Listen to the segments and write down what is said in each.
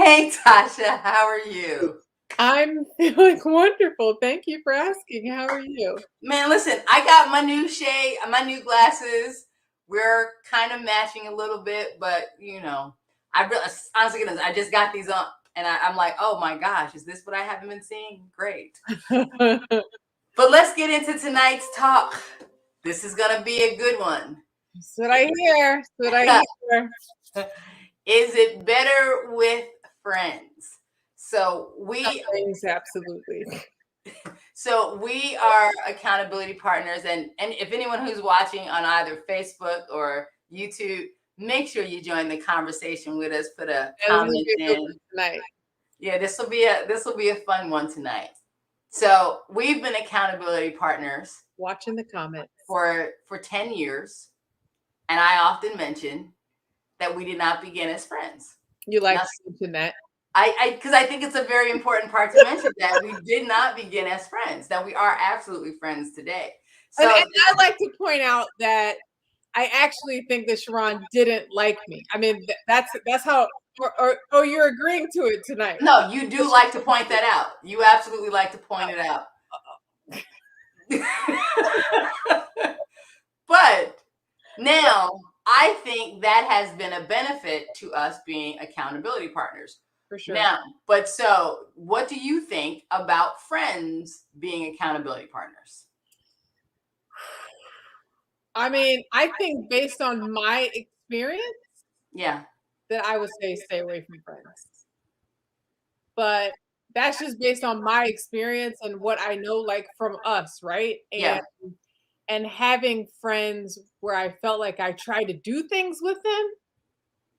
Hey, Tasha, how are you? I'm feeling wonderful. Thank you for asking. How are you? Man, listen, I got my new shade, my new glasses. We're kind of matching a little bit, but I really, honestly, goodness, I just got these on, and I'm like, oh my gosh, is this what I haven't been seeing? Great. But let's get into tonight's talk. This is gonna be a good one. That's what I hear. That's what I hear. Is it better with friends? So we Things, absolutely. So we are accountability partners, and if anyone who's watching on either Facebook or YouTube, make sure you join the conversation with us. Put a This is gonna comment be a good in. one tonight. Yeah, this will be a fun one tonight. So we've been accountability partners Watching the comments. for 10 years, and I often mention that we did not begin as friends. You like Now, to mention that. because I think it's a very important part to mention that we did not begin as friends, that we are absolutely friends today. And So I like to point out that I actually think that Sharon didn't like me. I mean, that's how, or you're agreeing to it tonight. no, you do like to point that out. You absolutely like to point it out. But now I think that has been a benefit to us being accountability partners. For sure. Now, but so what do you think about friends being accountability partners? I mean, I think based on my experience, Yeah. that I would say stay away from friends. But that's just based on my experience and what I know, like from us, right? Yeah. And having friends where I felt like I tried to do things with them,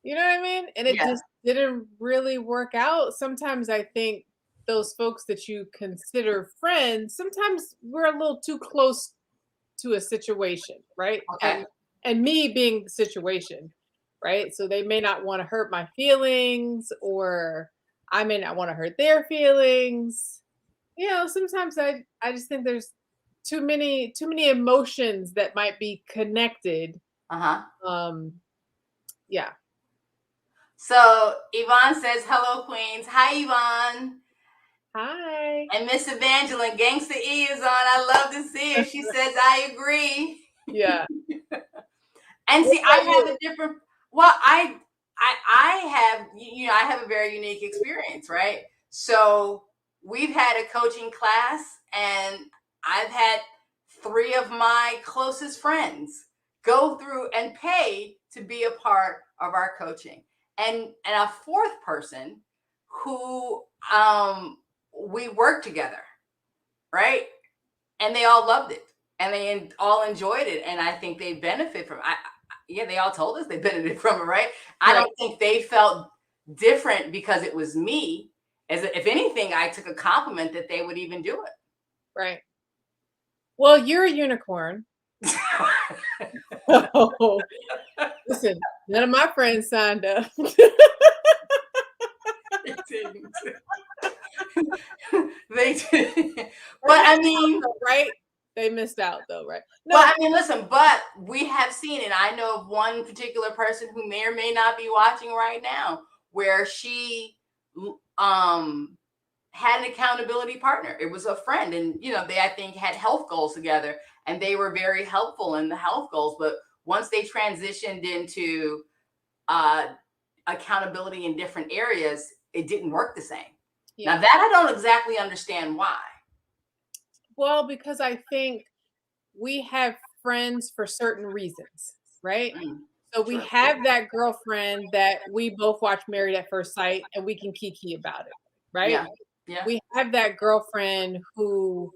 you know what I mean? And it Yeah. just didn't really work out. Sometimes I think those folks that you consider friends, sometimes we're a little too close to a situation, right? Okay. And me being the situation, right? So they may not want to hurt my feelings, or I may not want to hurt their feelings. Sometimes I just think there's too many emotions that might be connected. Uh-huh. Um yeah. So Yvonne says, hello, Queens. Hi, Yvonne. Hi. And Miss Evangeline, Gangsta E is on. I love to see her. She says, I agree. Yeah. And What see, I about have you? a different, well, I have, I have a very unique experience, right? So we've had a coaching class, and I've had three of my closest friends go through and pay to be a part of our coaching. And a fourth person who we worked together, right? And they all loved it, and they all enjoyed it, and I think they benefit from. Yeah, they all told us they benefited from it, right? I Right. don't think they felt different because it was me. As if anything, I took a compliment that they would even do Right. Well, you're a unicorn. it. Oh, listen, none of my friends signed up. They did. But I mean, Right? They missed out though, right? well, No, I mean, listen, but we have seen, and I know of one particular person who may or may not be watching right now, where she um had an accountability partner. It was a friend, and they, I think, had health goals together, and they were very helpful in the health goals. But once they transitioned into uh, accountability in different areas, it didn't work the same. yeah. Now that I don't exactly understand why. Well, because I think we have friends for certain reasons, right? Mm, So we true. have that girlfriend that we both watch Married at First Sight and we can kiki about it, right? Yeah. Yeah. We have that girlfriend who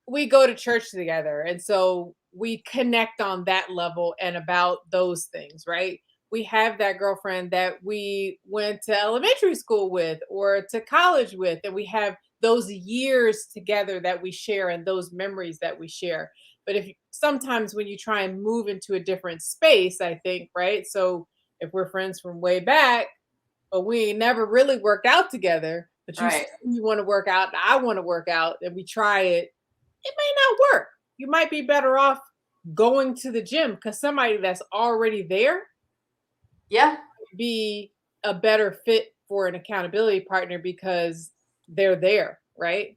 we go to church together, and so we connect on that level and about those things, right? We have that girlfriend that we went to elementary school with or to college with, and we have those years together that we share and those memories that we share. But if sometimes when you try and move into a different space, I think, right? So if we're friends from way back, but we ain't never really worked out together, but Right. you want to work out and I want to work out, and we try it, it may not work. You might be better off going to the gym because somebody that's already there Yeah. be a better fit for an accountability partner because they're there, right?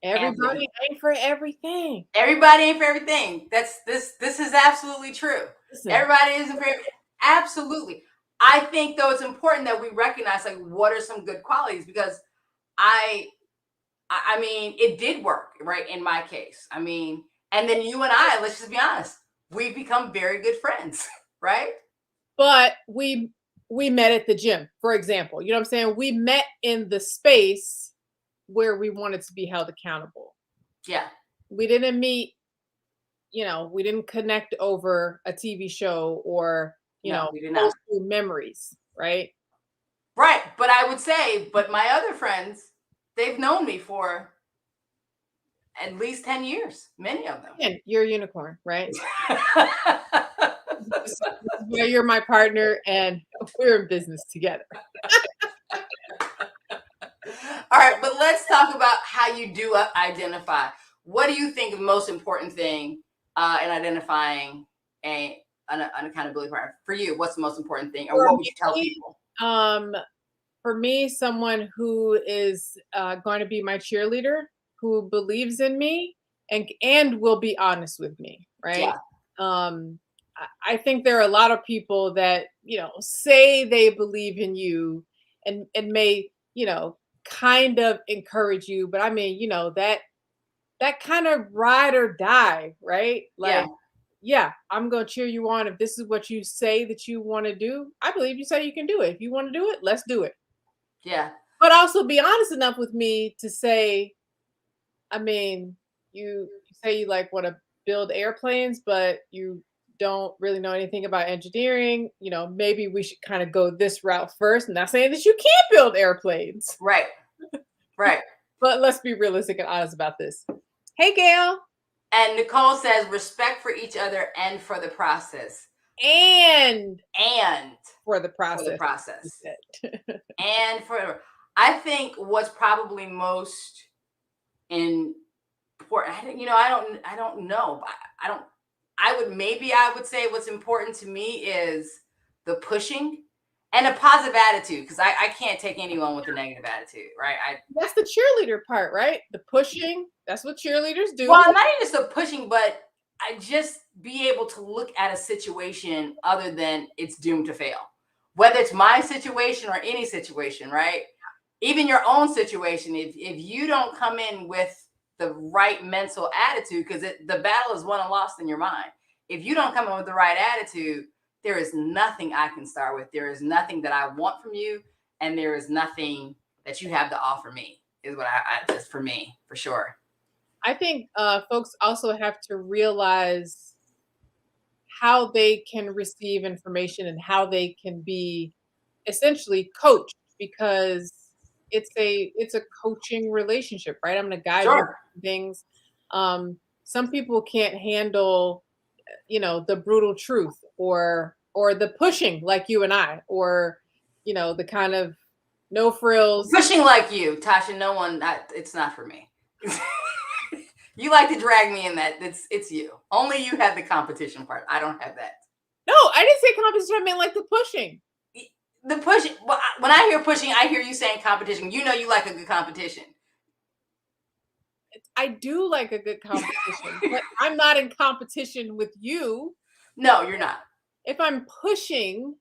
Absolutely. Everybody ain't for everything. Everybody ain't for everything. This is absolutely true. Listen, Everybody isn't for everything. Absolutely. I think though it's important that we recognize like what are some good qualities because I I mean it did work, right? In my case. I mean, and then you and I, let's just be honest, we've become very good friends, right? but we met at the gym, for example. You know what I'm saying? We met in the space where we wanted to be held accountable. Yeah. We didn't meet, we didn't connect over a TV show or, No, we did old not. school memories, right? Right. But I would say, but my other friends, they've known me for at least 10 years, many of them. And you're a unicorn, right? This is where you're my partner and we're in business together. All right, but let's talk about how you do identify. What do you think the most important thing in identifying an accountability partner for you? What's the most important thing, or For what would you tell me, people? um, for me, someone who is going to be my cheerleader, who believes in me and will be honest with me, right? Yeah, I think there are a lot of people that say they believe in you and may kind of encourage you, but I mean that kind of ride or die, right? yeah, Like, yeah, I'm gonna cheer you on if this is what you say that you want to do. I believe you say you can do it. If you want to do it, let's do it. yeah, But also be honest enough with me to say, I mean, you say you like want to build airplanes, but you don't really know anything about engineering. Maybe we should kind of go this route first. Not saying that you can't build airplanes, right, right. but let's be realistic and honest about this. Hey, Gail. And Nicole says respect for each other and for the process, And and for the for the process. You process, said. and for. I think what's probably most important. I don't know. I don't. I would say what's important to me is the pushing and a positive attitude because I can't take anyone with a negative attitude, right? That's the cheerleader part, right? The pushing. That's what cheerleaders do. Well, not even just the pushing, but I just be able to look at a situation other than it's doomed to fail. Whether it's my situation or any situation, right? Even your own situation, if you don't come in with the right mental attitude, because the battle is won and lost in your mind. If you don't come in with the right attitude, there is nothing I can start with. There is nothing that I want from you, and there is nothing that you have to offer me. Is what I just for me for sure. I think folks also have to realize how they can receive information and how they can be essentially coached because it's a coaching relationship, right? I'm going to guide you Sure. through things. Some people can't handle, the brutal truth or the pushing like you and I, or the kind of no frills. Pushing like you, Tasha. No one. It's not for me. You like to drag me in that. It's you. Only you have the competition part. I don't have that. No, I didn't say competition. I meant like the pushing. The pushing. When I hear pushing, I hear you saying competition. You know you like a good competition. I do like a good competition, but I'm not in competition with you. No, you're not. If I'm pushing,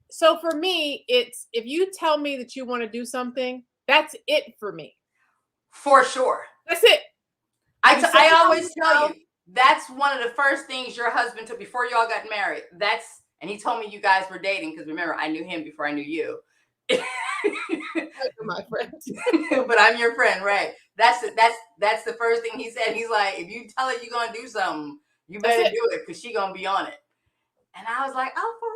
so for me, it's if you tell me that you want to do something, that's it for me. For sure. That's it. I always tell you that's one of the first things your husband took before y'all got married. And he told me you guys were dating because remember I knew him before I knew you. My friend. But I'm your friend, right? That's the first thing he said. He's like, if you tell her you're gonna do something, you better do it because she gonna be on it. And I was like, oh, for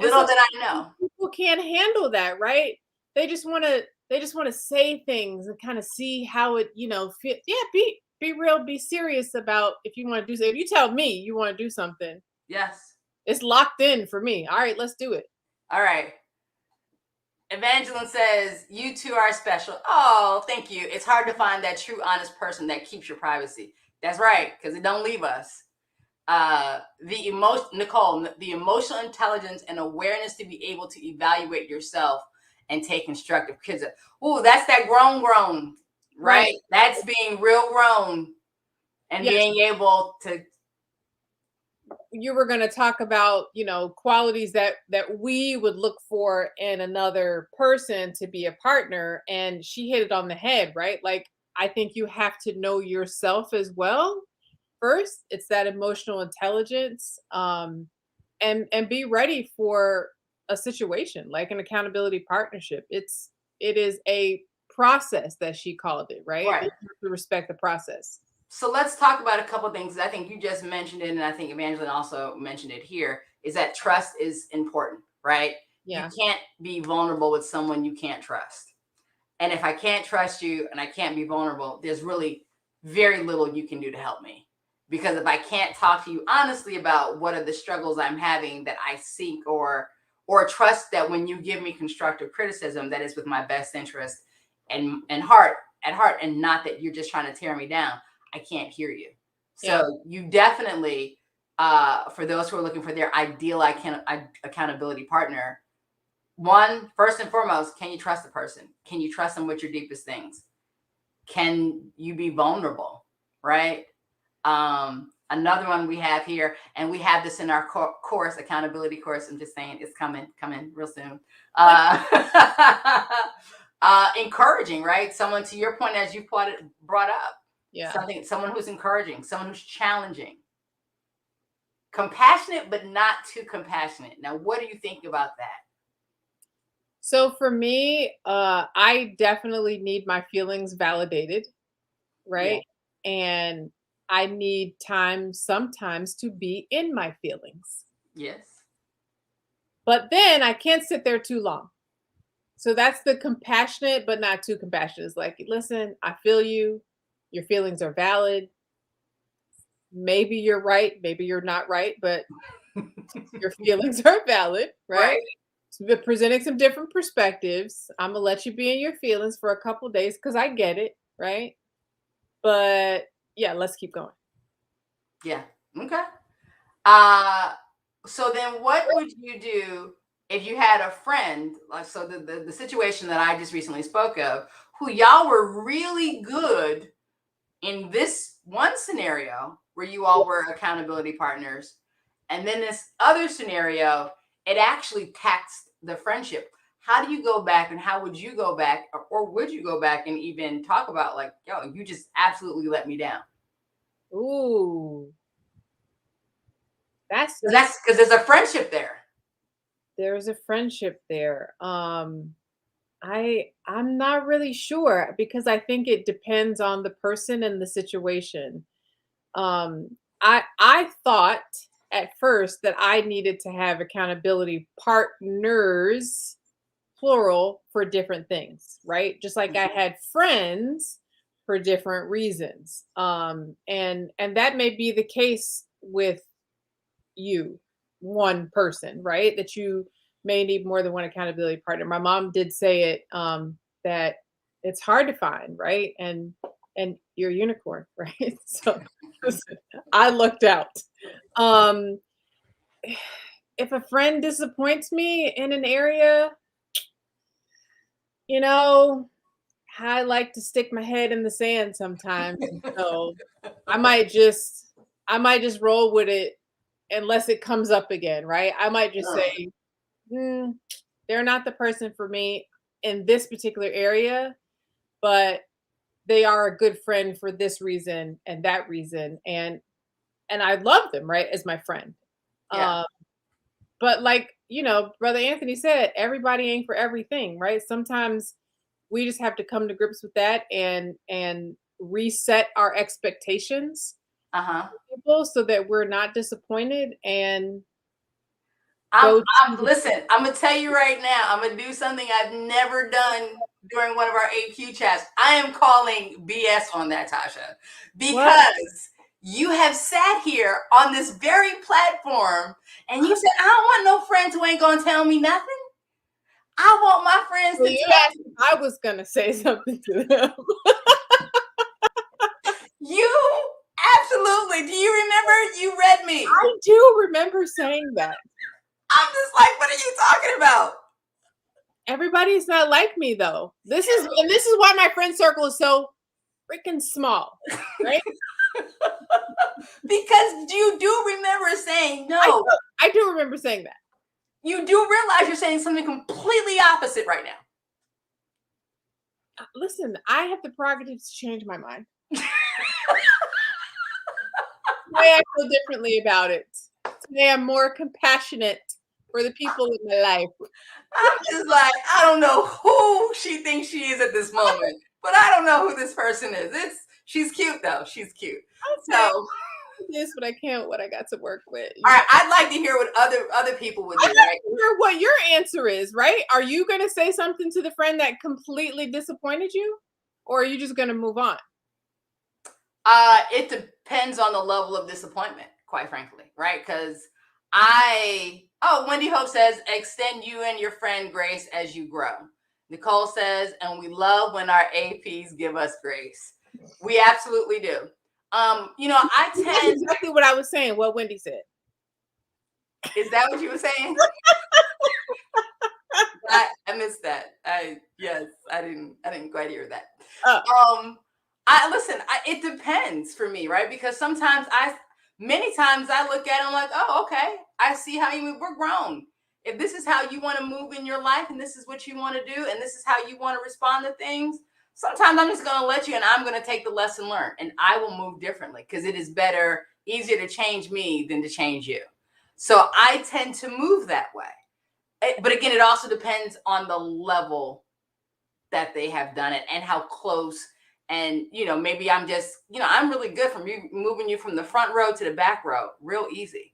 real? Little did I know. People can't handle that, right? They just want to say things and kind of see how it, fit. Yeah, be real, be serious about if you want to do something. If you tell me you want to do something, Yes. it's locked in for me. All right, let's do it. All right. Evangeline says, you two are special. Oh, thank you. It's hard to find that true, honest person that keeps your privacy. That's right, because it don't leave us. the emotion, Nicole, the emotional intelligence and awareness to be able to evaluate yourself and take constructive criticism. Oh, that's that grown, Right. right? That's being real grown and Yes. being able to. You were going to talk about, qualities that we would look for in another person to be a partner, and she hit it on the head, right? Like, I think you have to know yourself as well first. It's that emotional intelligence, and be ready for a situation like an accountability partnership. It is a process, that she called it, right? Right. You have to respect the process. So let's talk about a couple of things. I think you just mentioned it, and I think Evangeline also mentioned it here, is that trust is important, right? You Yeah. can't be vulnerable with someone you can't trust. And if I can't trust you and I can't be vulnerable, there's really very little you can do to help me. Because if I can't talk to you honestly about what are the struggles I'm having that I seek, or trust that when you give me constructive criticism that is with my best interest and heart at heart, and not that you're just trying to tear me down, I can't hear you. Yeah. So you definitely, for those who are looking for their ideal accountability partner, one, first and foremost, can you trust the person? Can you trust them with your deepest things? Can you be vulnerable? Right. Another one we have here, and we have this in our course, accountability course. I'm just saying, it's coming real soon. Encouraging, right? Someone, to your point, as you brought up, Yeah. someone who's encouraging, someone who's challenging, compassionate, but not too compassionate. Now, what do you think about that? So for me, I definitely need my feelings validated, Yeah. right? And I need time sometimes to be in my feelings. Yes. But then I can't sit there too long. So that's the compassionate, but not too compassionate. It's like, listen, I feel you. Your feelings are valid. Maybe you're right. Maybe you're not right, but your feelings are valid, right? Right. So we're presenting some different perspectives. I'm gonna let you be in your feelings for a couple days because I get it, right? But yeah, let's keep going. Yeah. Okay. Uh, so then what would you do if you had a friend, like, so the situation that I just recently spoke of, who y'all were really good in this one scenario where you all were accountability partners, and then this other scenario, it actually taxed the friendship. How do you go back, and how would you go back, or would you go back and even talk about, like, yo, you just absolutely let me down? Ooh, that's So deep. that's because there's a friendship there. There's a friendship there. I'm not really sure because I think it depends on the person and the situation. I thought at first that I needed to have accountability partners, plural, for different things, right? Just like I Mhm. had friends for different reasons. And that may be the case with you, one person, right? That you may need more than one accountability partner. My mom did say it, that it's hard to find, right? And you're a unicorn, right? So listen, I looked out. Um, if a friend disappoints me in an area, you know, I like to stick my head in the sand sometimes. So I might just I might just roll with it unless it comes up again, right? I might just Uh, say, "Mm, they're not the person for me in this particular area, but they are a good friend for this reason and that reason, and I love them, right, as my friend." yeah. Um, but like, Brother Anthony said, everybody ain't for everything, right? Sometimes we just have to come to grips with that and reset our expectations Uh-huh. for people so that we're not disappointed and I'm, go to the listen, I'm gonna tell you right now, I'm gonna do something I've never done during one of our AQ chats. I am calling BS on that, Tasha, what? because you have sat here on this very platform and you said, I don't want no friends who ain't gonna tell me nothing. I want my friends So to you tell asked if I was gonna say something to them. you. Absolutely. Do you remember? You read me. I do remember saying that. I'm just like, what are you talking about? Everybody's not like me though. This is why my friend circle is so freaking small, right? Because you do remember saying I no. do, I do remember saying that. You do realize you're saying something completely opposite right now. Listen, I have the prerogative to change my mind. Today I feel differently about it. Today I'm more compassionate for the people in my life. I'm just like, I don't know who she thinks she is at this moment, but I don't know who this person is. She's cute though. She's cute. Okay. So This, but I can't. What I got to work with. all right, I'd like to hear what other people would do. I got Right? to hear what your answer is. Right? Are you going to say something to the friend that completely disappointed you, or are you just going to move on? It depends on the level of disappointment, quite frankly, right? Because Wendy Hope says, extend you and your friend grace as you grow. Nicole says, and we love when our APs give us grace. We absolutely do. I That's tend. exactly what I was saying. What Wendy said. Is that what you were saying? I missed that. Yes, I didn't quite hear that. It depends for me, right? Because many times I look at it, I'm like, oh, okay, I see how you move. We're grown. If this is how you want to move in your life, and this is what you want to do, and this is how you want to respond to things, sometimes I'm just going to let you, and I'm going to take the lesson learned, and I will move differently because it is easier to change me than to change you. So I tend to move that way. But again, it also depends on the level that they have done it and how close. And, maybe I'm just, I'm really good from moving you from the front row to the back row, real easy.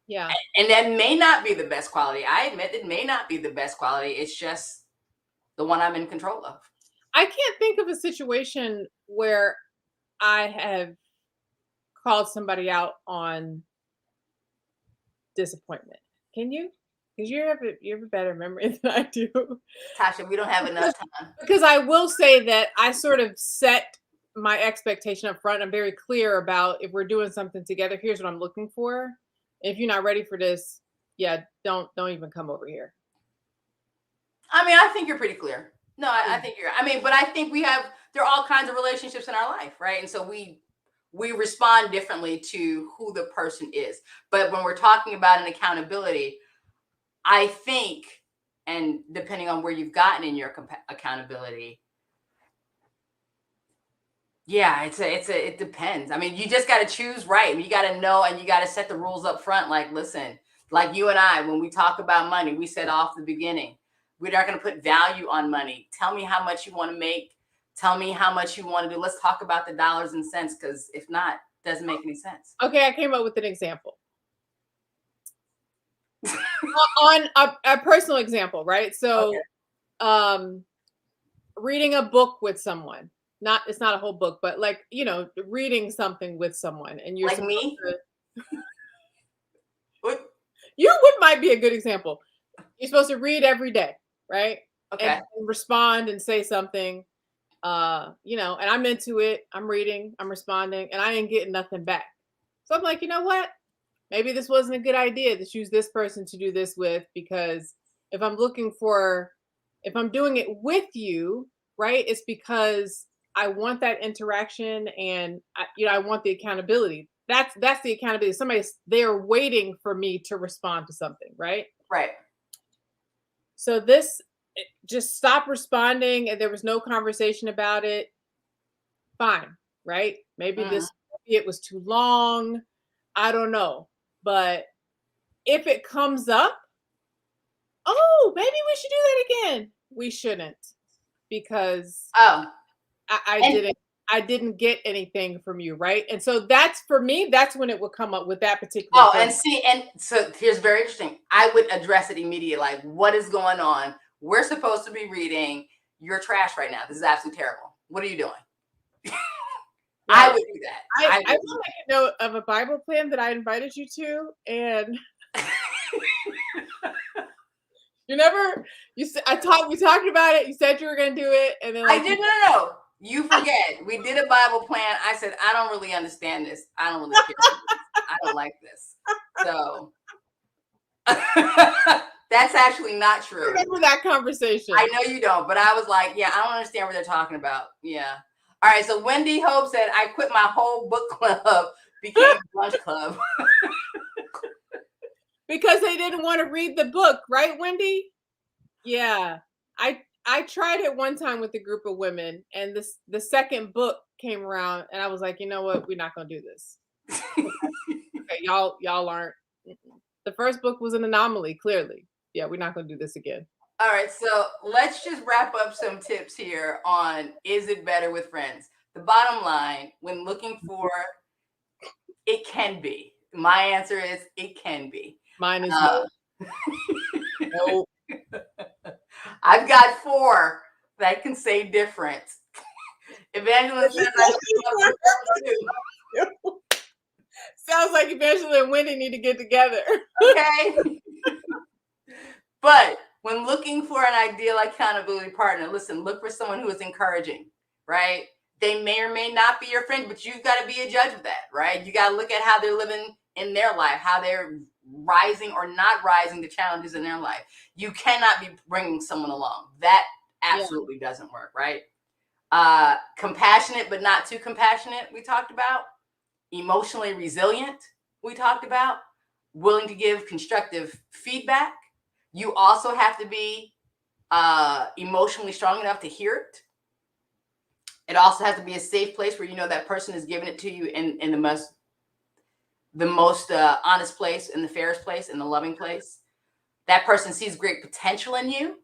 Yeah. And that may not be the best quality. I admit it may not be the best quality. It's just the one I'm in control of. I can't think of a situation where I have called somebody out on disappointment. Can you? Because you have a better memory than I do. Tasha, we don't have enough time. Because I will say that I sort of set my expectation up front. I'm very clear about if we're doing something together, here's what I'm looking for. If you're not ready for this, yeah, don't even come over here. I think you're pretty clear. No, I think but I think there are all kinds of relationships in our life, right? And so we respond differently to who the person is. But when we're talking about an accountability, I think, and depending on where you've gotten in your accountability, yeah, it depends. You just got to choose right. You got to know, and you got to set the rules up front. Like, listen, like you and I, when we talk about money, we said off the beginning, we're not going to put value on money. Tell me how much you want to make. Tell me how much you want to do. Let's talk about the dollars and cents, because if not, it doesn't make any sense. Okay, I came up with an example. On a personal example, right? So, okay. Reading a book with someone. It's not a whole book, but like, reading something with someone, and you're like me. Might be a good example. You're supposed to read every day, right? Okay. And respond and say something. And I'm into it. I'm reading, I'm responding, and I ain't getting nothing back. So I'm like, you know what? Maybe this wasn't a good idea to choose this person to do this with, because if I'm doing it with you, right, it's because I want that interaction, and I want the accountability. That's the accountability. Somebody's there waiting for me to respond to something, right? Right. So just stop responding, and there was no conversation about it. Fine, right? Maybe it was too long. I don't know. But if it comes up, oh, maybe we should do that again. We shouldn't, because I didn't get anything from you, right? And so that's, for me, that's when it would come up with that particular person. And so here's very interesting. I would address it immediately, like, what is going on? We're supposed to be reading. You're trash right now. This is absolutely terrible. What are you doing? I would do that. I will make a note of a Bible plan that I invited you to, and we talked about it. You said you were going to do it, and then I didn't know. you forget. We did a Bible plan. I said, I don't really understand this. I don't really care. I don't like this. So that's actually not I true. remember that conversation. I know you don't, but I was like, yeah, I don't understand what they're talking about. Yeah. All right. So Wendy Hope said, I quit my whole book club, became lunch club. Because they didn't want to read the book, right, Wendy? Yeah. I tried it one time with a group of women, and the second book came around, and I was like, you know what, we're not gonna do this. Okay, y'all aren't. The first book was an anomaly, clearly. Yeah, we're not gonna do this again. All right, so let's just wrap up some tips here on is it better with friends? The bottom line, when looking for, it can be. My answer is it can be. Mine is Uh, no. I've got 4 that can say different. Evangeline says I love them too. Sounds like Evangeline and Wendy need to get together. Okay. But when looking for an ideal accountability partner, listen, look for someone who is encouraging, right? They may or may not be your friend, but you've got to be a judge of that, right? You got to look at how they're living in their life, how they're rising or not rising to challenges in their life. You cannot be bringing someone along. That absolutely doesn't work, right? Compassionate, but not too compassionate, we talked about. Emotionally resilient, we talked about. Willing to give constructive feedback. You also have to be emotionally strong enough to hear it. It also has to be a safe place where you know that person is giving it to you in the most honest place, in the fairest place, in the loving place. That person sees great potential in you,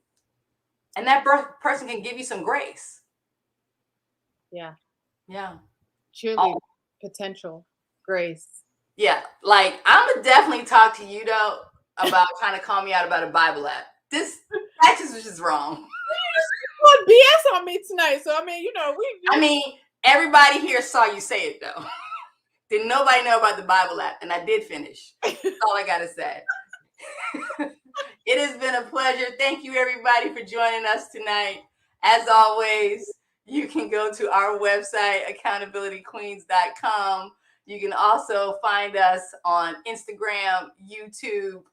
and that person can give you some grace. Yeah. Yeah. Cheerleader, potential, grace. Yeah. Like I'm gonna definitely talk to you though about trying to call me out about a Bible app. That just was just wrong. Well, BS on me tonight. So I mean, I mean, everybody here saw you say it though. Didn't nobody know about the Bible app, and I did finish. That's all I gotta say. It has been a pleasure. Thank you, everybody, for joining us tonight. As always, you can go to our website, accountabilityqueens.com. You can also find us on Instagram, YouTube.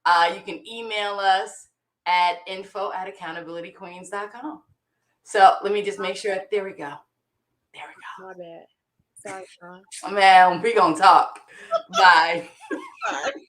You can email us at info@accountabilityqueens.com. So let me just make sure. There we go. There we go. My bad. Sorry, Sean. Man, we gonna talk. Bye. Bye.